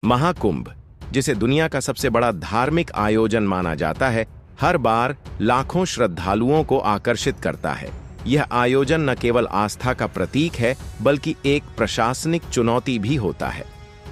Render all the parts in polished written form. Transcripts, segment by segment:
महाकुंभ, जिसे दुनिया का सबसे बड़ा धार्मिक आयोजन माना जाता है, हर बार लाखों श्रद्धालुओं को आकर्षित करता है। यह आयोजन न केवल आस्था का प्रतीक है, बल्कि एक प्रशासनिक चुनौती भी होता है।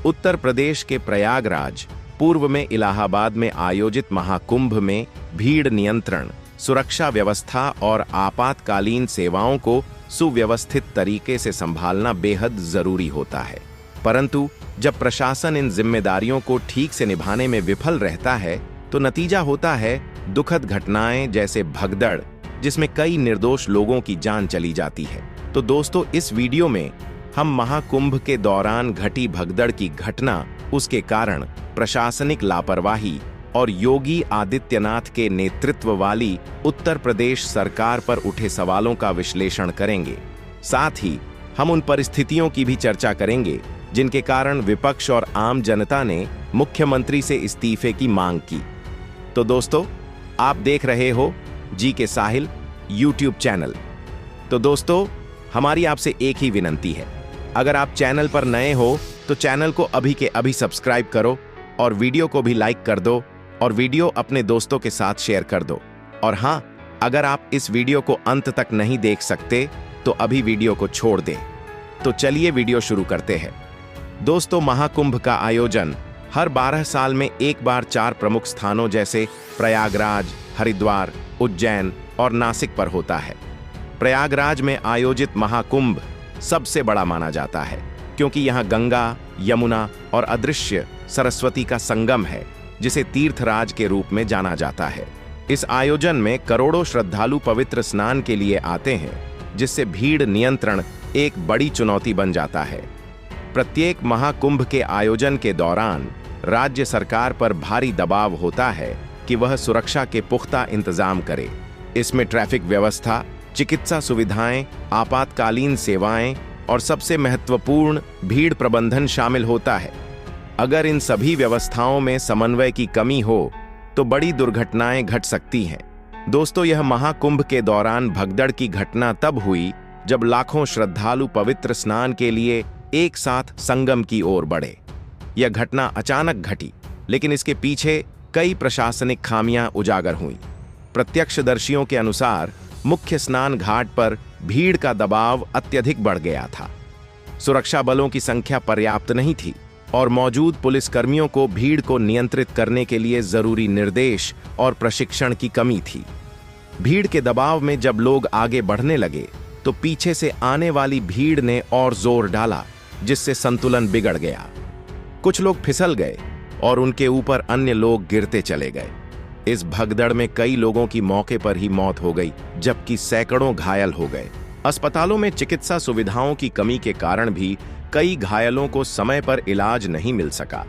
उत्तर प्रदेश के प्रयागराज, पूर्व में इलाहाबाद में आयोजित महाकुंभ में भीड़ नियंत्रण, सुरक्षा व्यवस्था और आपातकालीन सेवाओं को सुव्यवस्थित तरीके से संभालना बेहद जरूरी होता है। परंतु जब प्रशासन इन जिम्मेदारियों को ठीक से निभाने में विफल रहता है, तो नतीजा होता है दुखद घटनाएं जैसे भगदड़, जिसमें कई निर्दोष लोगों की जान चली जाती है। तो दोस्तों, इस वीडियो में हम महाकुंभ के दौरान घटी भगदड़ की घटना, उसके कारण, प्रशासनिक लापरवाही और योगी आदित्यनाथ के नेतृत्व वाली उत्तर प्रदेश सरकार पर उठे सवालों का विश्लेषण करेंगे। साथ ही हम उन परिस्थितियों की भी चर्चा करेंगे जिनके कारण विपक्ष और आम जनता ने मुख्यमंत्री से इस्तीफे की मांग की। तो दोस्तों, आप देख रहे हो जी के साहिल यूट्यूब चैनल। तो दोस्तों, हमारी आपसे एक ही विनंती है, अगर आप चैनल पर नए हो तो चैनल को अभी के अभी सब्सक्राइब करो और वीडियो को भी लाइक कर दो और वीडियो अपने दोस्तों के साथ शेयर कर दो। और हाँ, अगर आप इस वीडियो को अंत तक नहीं देख सकते तो अभी वीडियो को छोड़ दें। तो चलिए वीडियो शुरू करते हैं। दोस्तों, महाकुंभ का आयोजन हर 12 साल में एक बार 4 प्रमुख स्थानों जैसे प्रयागराज, हरिद्वार, उज्जैन और नासिक पर होता है। प्रयागराज में आयोजित महाकुंभ सबसे बड़ा माना जाता है, क्योंकि यहाँ गंगा, यमुना और अदृश्य सरस्वती का संगम है, जिसे तीर्थराज के रूप में जाना जाता है। इस आयोजन में करोड़ों श्रद्धालु पवित्र स्नान के लिए आते हैं, जिससे भीड़ नियंत्रण एक बड़ी चुनौती बन जाता है। प्रत्येक महाकुंभ के आयोजन के दौरान राज्य सरकार पर भारी दबाव होता है कि वह सुरक्षा के पुख्ता इंतजाम करे। इसमें ट्रैफिक व्यवस्था, चिकित्सा सुविधाएं, आपातकालीन सेवाएं और सबसे महत्वपूर्ण भीड़ प्रबंधन शामिल होता है। अगर इन सभी व्यवस्थाओं में समन्वय की कमी हो तो बड़ी दुर्घटनाएं घट सकती हैं। दोस्तों, यह महाकुंभ के दौरान भगदड़ की घटना तब हुई जब लाखों श्रद्धालु पवित्र स्नान के लिए एक साथ संगम की ओर बढ़े। यह घटना अचानक घटी, लेकिन इसके पीछे कई प्रशासनिक खामियां उजागर हुईं। प्रत्यक्षदर्शियों के अनुसार मुख्य स्नान घाट पर भीड़ का दबाव अत्यधिक बढ़ गया था। सुरक्षा बलों की संख्या पर्याप्त नहीं थी और मौजूद पुलिसकर्मियों को भीड़ को नियंत्रित करने के लिए जरूरी निर्देश और प्रशिक्षण की कमी थी। भीड़ के दबाव में जब लोग आगे बढ़ने लगे तो पीछे से आने वाली भीड़ ने और जोर डाला, जिससे संतुलन बिगड़ गया। कुछ लोग फिसल गए और उनके ऊपर अन्य लोग गिरते चले गए। इस भगदड़ में कई लोगों की मौके पर ही मौत हो गई, जबकि सैकड़ों घायल हो गए। अस्पतालों में चिकित्सा सुविधाओं की कमी के कारण भी कई घायलों को समय पर इलाज नहीं मिल सका।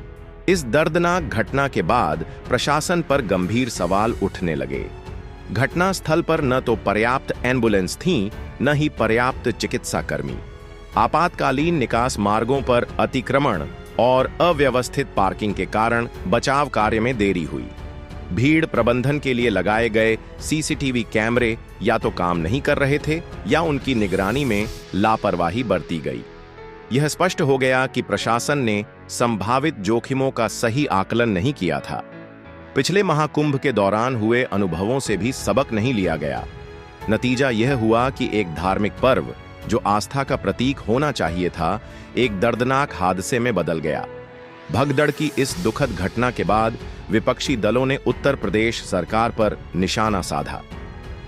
इस दर्दनाक घटना के बाद प्रशासन पर गंभीर सवाल उठने लगे। घटना स्थल पर न तो पर्याप्त एम्बुलेंस थीं, न ही पर्याप्त चिकित्सा कर्मी। आपातकालीन निकास मार्गों पर अतिक्रमण और अव्यवस्थित पार्किंग के कारण बचाव कार्य में देरी हुई। भीड़ प्रबंधन के लिए लगाए गए सीसीटीवी कैमरे या तो काम नहीं कर रहे थे या उनकी निगरानी में लापरवाही बरती गई। यह स्पष्ट हो गया कि प्रशासन ने संभावित जोखिमों का सही आकलन नहीं किया था। पिछले महाकुंभ के दौरान हुए अनुभवों से भी सबक नहीं लिया गया। नतीजा यह हुआ कि एक धार्मिक पर्व, जो आस्था का प्रतीक होना चाहिए था, एक दर्दनाक हादसे में बदल गया। भगदड़ की इस दुखद घटना के बाद विपक्षी दलों ने उत्तर प्रदेश सरकार पर निशाना साधा।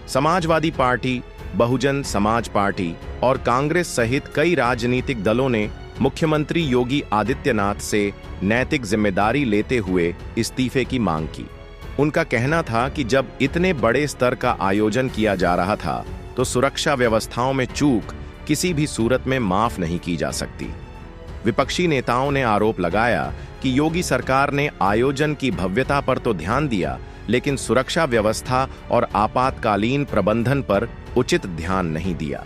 समाजवादी पार्टी, बहुजन समाज पार्टी और कांग्रेस सहित कई राजनीतिक दलों ने मुख्यमंत्री योगी आदित्यनाथ से नैतिक जिम्मेदारी लेते हुए इस्तीफे की मांग की। उनका कहना था कि जब इतने बड़े स्तर का आयोजन किया जा रहा था, तो सुरक्षा व्यवस्थाओं में चूक किसी भी सूरत में माफ नहीं की जा सकती। विपक्षी नेताओं ने आरोप लगाया कि योगी सरकार ने आयोजन की भव्यता पर तो ध्यान दिया, लेकिन सुरक्षा व्यवस्था और आपातकालीन प्रबंधन पर उचित ध्यान नहीं दिया।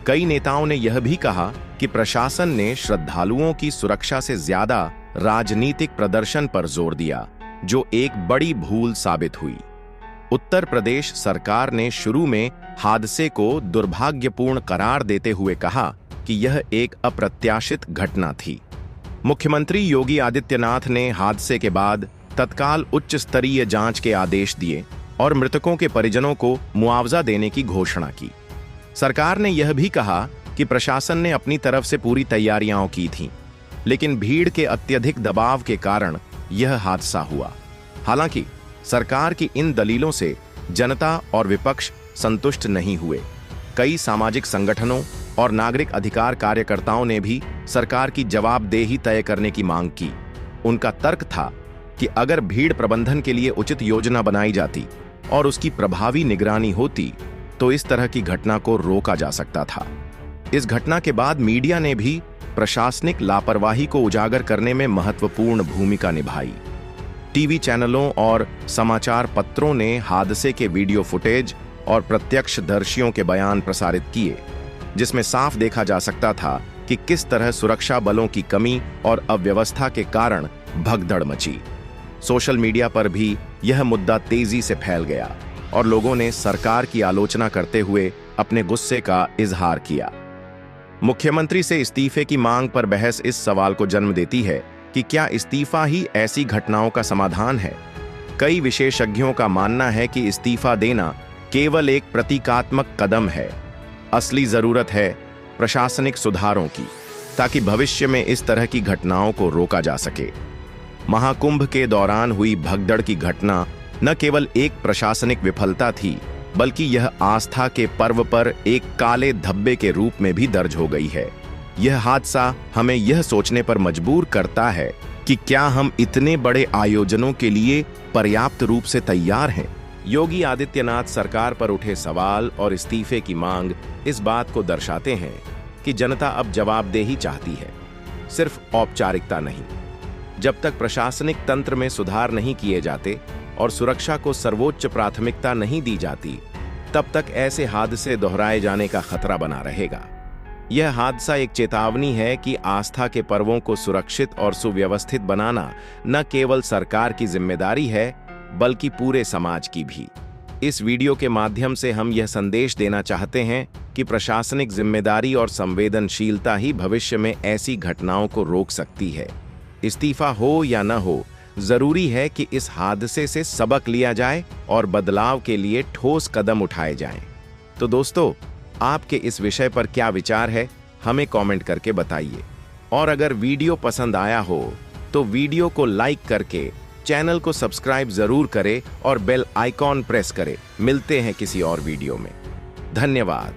कई नेताओं ने यह भी कहा कि प्रशासन ने श्रद्धालुओं की सुरक्षा से ज्यादा राजनीतिक प्रदर्शन पर जोर दिया, जो एक बड़ी भूल साबित हुई। उत्तर प्रदेश सरकार ने शुरू में हादसे को दुर्भाग्यपूर्ण करार देते हुए कहा कि यह एक अप्रत्याशित घटना थी। मुख्यमंत्री योगी आदित्यनाथ ने हादसे के बाद तत्काल उच्च स्तरीय जांच के आदेश दिए और मृतकों के परिजनों को मुआवजा देने की घोषणा की। सरकार ने यह भी कहा कि प्रशासन ने अपनी तरफ से पूरी तैयारियां की थीं, लेकिन भीड़ के अत्यधिक दबाव के कारण यह हादसा हुआ। हालांकि सरकार की इन दलीलों से जनता और विपक्ष संतुष्ट नहीं हुए। कई सामाजिक संगठनों और नागरिक अधिकार कार्यकर्ताओं ने भी सरकार की जवाबदेही तय करने की मांग की। उनका तर्क था कि अगर भीड़ प्रबंधन के लिए उचित योजना बनाई जाती और उसकी प्रभावी निगरानी होती तो इस तरह की घटना को रोका जा सकता था। इस घटना के बाद मीडिया ने भी प्रशासनिक लापरवाही को उजागर करने में महत्वपूर्ण भूमिका निभाई। टीवी चैनलों और समाचार पत्रों ने हादसे के वीडियो फुटेज और प्रत्यक्षदर्शियों के बयान प्रसारित किए, जिसमें साफ देखा जा सकता था कि किस तरह सुरक्षा बलों की कमी और अव्यवस्था के कारण भगदड़ मची। सोशल मीडिया पर भी यह मुद्दा तेजी से फैल गया और लोगों ने सरकार की आलोचना करते हुए अपने गुस्से का इजहार किया। मुख्यमंत्री से इस्तीफे की मांग पर बहस इस सवाल को जन्म देती है कि क्या इस्तीफा ही ऐसी घटनाओं का समाधान है। कई विशेषज्ञों का मानना है कि इस्तीफा देना केवल एक प्रतीकात्मक कदम है। असली जरूरत है प्रशासनिक सुधारों की, ताकि भविष्य में इस तरह की घटनाओं को रोका जा सके। महाकुंभ के दौरान हुई भगदड़ की घटना न केवल एक प्रशासनिक विफलता थी, बल्कि यह आस्था के पर्व पर एक काले धब्बे के रूप में भी दर्ज हो गई है। यह हादसा हमें यह सोचने पर मजबूर करता है कि क्या हम इतने बड़े आयोजनों के लिए पर्याप्त रूप से तैयार हैं। योगी आदित्यनाथ सरकार पर उठे सवाल और इस्तीफे की मांग इस बात को दर्शाते हैं कि जनता अब जवाबदेही चाहती है, सिर्फ औपचारिकता नहीं। जब तक प्रशासनिक तंत्र में सुधार नहीं किए जाते और सुरक्षा को सर्वोच्च प्राथमिकता नहीं दी जाती, तब तक ऐसे हादसे दोहराए जाने का खतरा बना रहेगा। यह हादसा एक चेतावनी है कि आस्था के पर्वों को सुरक्षित और सुव्यवस्थित बनाना न केवल सरकार की जिम्मेदारी है, बल्कि पूरे समाज की भी। इस वीडियो के माध्यम से हम यह संदेश देना चाहते हैं कि प्रशासनिक जिम्मेदारी और संवेदनशीलता ही भविष्य में ऐसी घटनाओं को रोक सकती है। इस्तीफा हो या न हो, जरूरी है कि इस हादसे से सबक लिया जाए और बदलाव के लिए ठोस कदम उठाए जाएं। तो दोस्तों, आपके इस विषय पर क्या विचार है, हमें कमेंट करके बताइए। और अगर वीडियो पसंद आया हो तो वीडियो को लाइक करके चैनल को सब्सक्राइब जरूर करें और बेल आइकॉन प्रेस करें। मिलते हैं किसी और वीडियो में। धन्यवाद।